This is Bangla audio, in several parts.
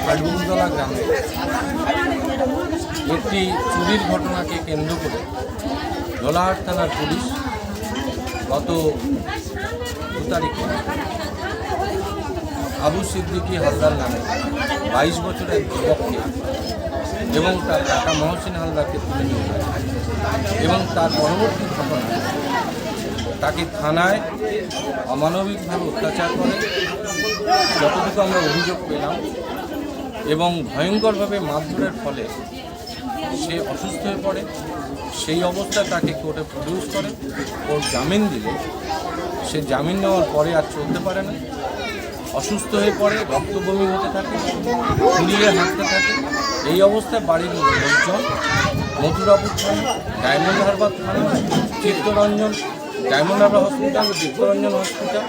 খাটবুমতলা গ্রামে একটি চুরির ঘটনাকে কেন্দ্র করে ধোলাহাট থানার পুলিশ গত 2 তারিখে আবু সিদ্দিকী হালদার নামে 22 বছরের যুবককে এবং তার কাকা মহসিন হালদারকে তুলে নিয়ে যায় এবং তার পরবর্তী ঘটনায় তাকে থানায় অমানবিকভাবে অত্যাচার করে যতটুকু আমরা অভিযোগ পেলাম এবং ভয়ঙ্করভাবে মারধরের ফলে সে অসুস্থ হয়ে পড়ে। সেই অবস্থায় তাকে কোর্টে প্রডিউস করে, কোর্ট জামিন দিলে সে জামিন নেওয়ার পরে আর চলতে পারে না, অসুস্থ হয়ে পড়ে, রক্তবমি হতে থাকে, ফুলিয়ে হাঁটতে থাকে। এই অবস্থায় বাড়ির লোকজন মথুরাপুর থানা, ডায়মন্ড হারবার থানা, Chittaranjan diamond Harbour hospital, Chittaranjan hospital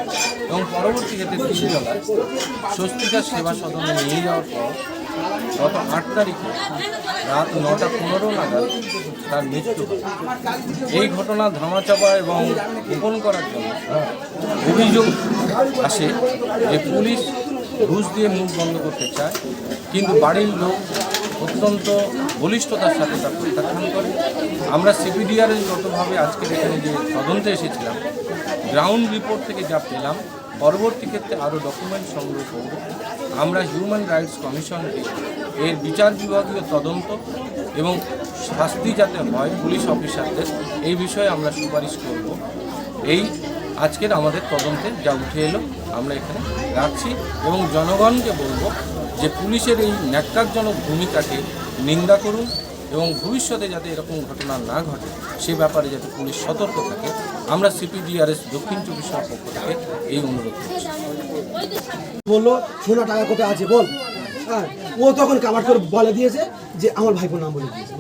এবং পরবর্তী ক্ষেত্রে তিনজলায় স্বস্তিকা সেবা সদনে নিয়ে যাওয়ার পর গত 8 তারিখে রাত 9:15 নাগাদ তার মৃত্যু হয়। এই ঘটনা ধামাচাপা এবং গোপন করার জন্য অভিযোগ আসে যে পুলিশ ঘুষ দিয়ে মুখ বন্ধ করতে চায়, কিন্তু বাড়ির লোক অত্যন্ত বলিষ্ঠতার সাথে তা প্রত্যাখ্যান করে। আমরা সিপিডিআরএসগতভাবে আজকের এখানে যে তদন্তে এসেছিলাম, গ্রাউন্ড রিপোর্ট থেকে যা পেলাম, পরবর্তী ক্ষেত্রে আরও ডকুমেন্ট সংগ্রহ করব। আমরা হিউম্যান রাইটস কমিশনকে এর বিচার বিভাগীয় তদন্ত এবং শাস্তি যাতে হয় পুলিশ অফিসারদের, এই বিষয়ে আমরা সুপারিশ করব। এই আজকের আমাদের তদন্তে যা উঠে এলো আমরা এখানে রাখছি এবং জনগণকে বলবো যে পুলিশের এই ন্যাক্কারজনক ভূমিকাকে নিন্দা করুন এবং ভবিষ্যতে যাতে এরকম ঘটনা না ঘটে সে ব্যাপারে যাতে পুলিশ সতর্ক থাকে। আমরা সিপিডিআরএস দক্ষিণ 24 পক্ষ থেকে এই অনুরোধ করছি। বললো সোনা টাকা কোথায় আছে বল, হ্যাঁ ও তখন কাবার করে বলে দিয়েছে যে আমার ভাইপোর নাম বলে দিয়েছে।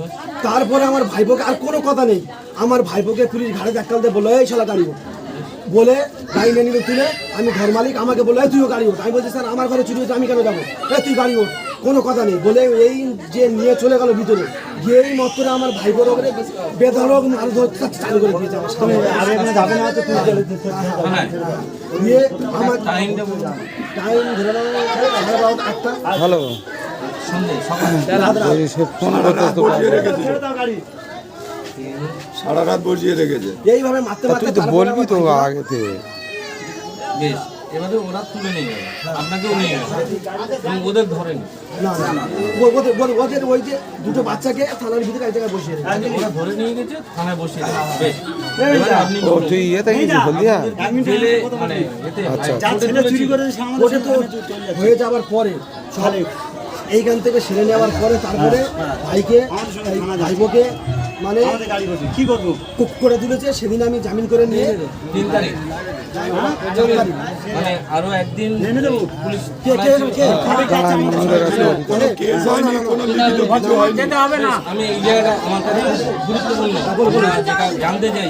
তারপরে আমার ভাইপোকে আর কোনো কথা নেই, আমার ভাইপোকে পুলিশ ঘাড়ে ধাক্কা দিয়ে বললো এই শালা গাড়ি বলে গাড়ি নিয়ে নিলে তুলে আমি ঘর মালিক, আমাকে বললো তুইও গাড়ি ওঠ। আমি বলছি স্যার আমার ঘরে চুরি হচ্ছে আমি কেন যাবো, তুই গাড়ি ওঠ, কোনো কথা নেই বলে এই যে নিয়ে চলে গেল ভিতরে গিয়ে এই মত্তরে আমার ভাইপোর ওপরে বেধড়ক মাল ধরতে চালু করে দিয়েছে আমার সামনে। যাবে না হচ্ছে দিয়ে আমার টাইম ধরে নাও 8টা ভালো সারা রাত বসিয়ে রেখেছে এইভাবে মারতে মারতে। তুই তো বলবি তো আগে থেকে। বেশ, এবারে ওরা তুলে নিয়ে গেল, আপনাকেও নিয়ে গেল এবং ওদের ধরেনি। না না না ওদের ওই যে দুটো বাচ্চাকে থানার ভিতরে এক জায়গায় বসিয়ে রেখেছে, ওরা ধরে নিয়ে গেছে, থানায় বসিয়ে দিয়েছে। বেশ, এবারে আপনি ও তুই ইয়েতে গেছিস হলদিয়া? জেলে মানে এতে আচ্ছা ওটা তো হয়ে যাওয়ার পরে সব এইখান থেকে সেরে নেওয়ার পরে তারপরে ভাইপোকে মানে কি করবো কুক করে তুলেছে। সেদিন আমি জামিন করে নিয়ে 3 তারিখ মানে আরো একদিন পুলিশ যেতে হবে না। আমি এই জায়গাটা আমার কাছে গুরুত্বপূর্ণ যেটা জানতে চাই।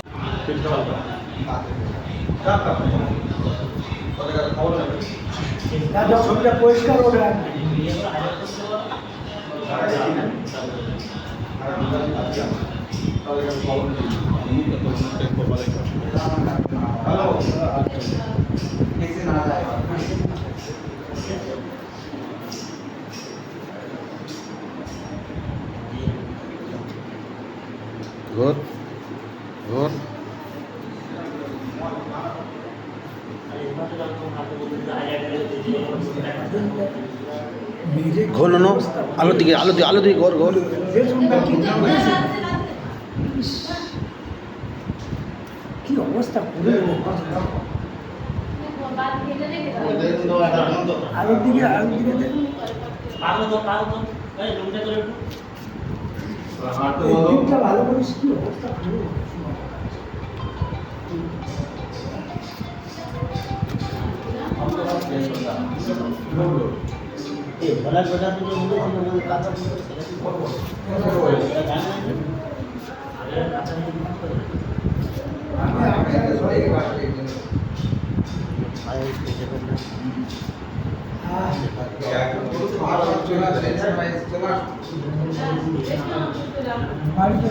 পরিষ্কার ঘোর ঘোর ঘোরানো আলো দিকে ঘোর ঘোর কি অবস্থা করে আলোর দিকে ভালো করিস কি অবস্থা বাড়িতে